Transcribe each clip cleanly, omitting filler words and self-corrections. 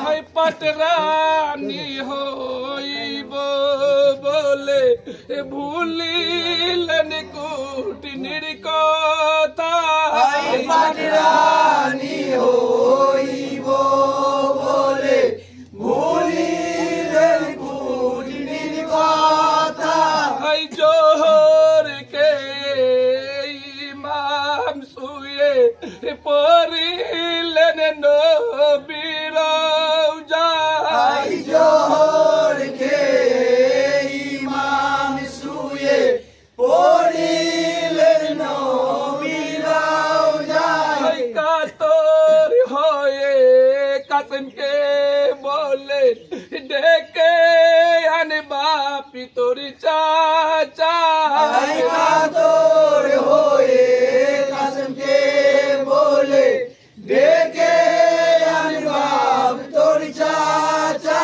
হয় পাটরানি হইব বলে ভুলিলেন কুটিনির কথা পাটরানি হইব বলে ভুলিলেন কুটিনির কথা জোহর কে ইমাম শুয়ে পড়িলেন নবীর রওজা জোহর কে ইমাম শুয়ে পড়িলেন নবীর রওজা কাতর হয়ে কাসেমকে বলেন ডেকে আনে বাপি তোর চাচা কাতর হয়ে কাসেমকে বলে ডেকে আনে বাপ তোর চাচা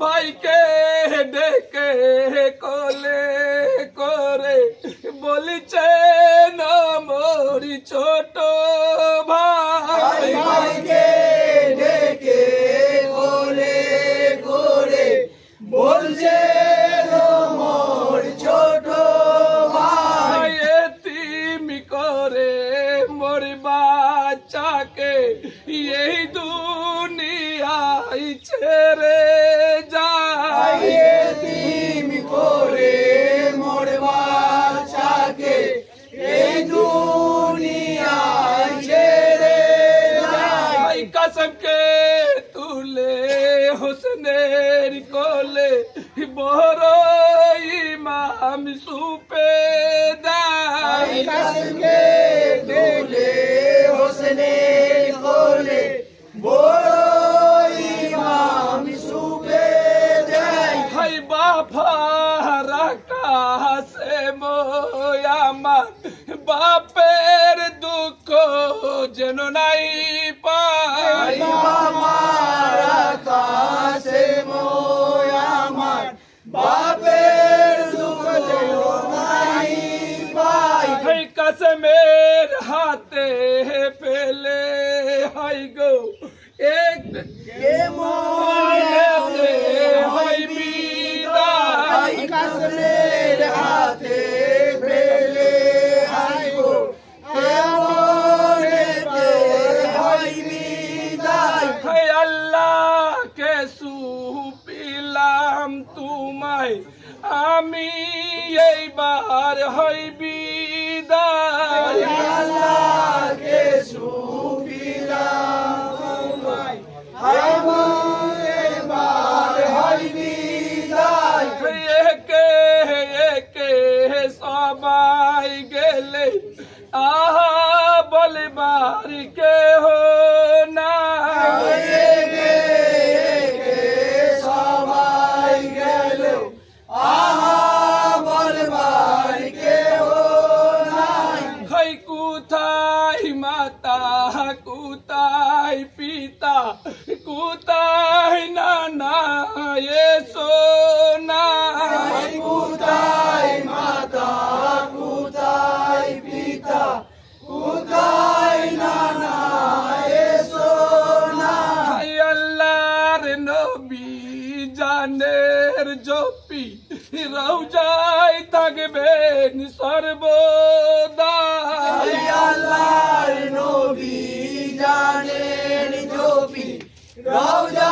ভাইকে ডেকে কোলে করে বলিছে মরি ছোট ভাই ভাইকে ডেকে কোলে করে বলছে মোর ছোট ভাই এতিমি করে মোর বাচ্চাকে এই দুনিয়ায় ছেড়ে যায় এতিমি করে মোর বাচ্চাকে এই দুনিয়ায় ছেড়ে যায় কাসমকে তুলে হোসেনের কোলে বড় ইমাম সুপে দেয় কাসেমকে তুলে হোসেনের কোলে বড় ইমাম সুপে দেয় হাই বাফারা কাছে আমার বাপের দুঃখ যেন নাই পাই আমার কাছে আমার বাপের দুঃখ নাই পাই হাই কাসমের হাতে পেলে হাই গো এক কে মনে হয় বিদায় কাসমের হাতে পেলে আইবো কেমনে হয় বিদায় হাই আল্লাহকে সুপিলাম তোমায় আমি এইবার হই বিদায় আল্লাহকে সুবিলাম তোমায় আইবো এবার হয় বিদায় একে একে সবাই গেলে আহা বলবার কেহ নাই সবাই গেল আহা বলবার কেউ নাই হাই কোথায় মাতা কোথায় পিতা কোথায় নানা এসো না কোথায় মাতা কোথায় পিতা কোথায় নানা এসো না হাই আল্লাহর নবী জানের জপি রওজায় থাকবেন সর্বদা আল্লাহর নবী জানেন জপি রওজা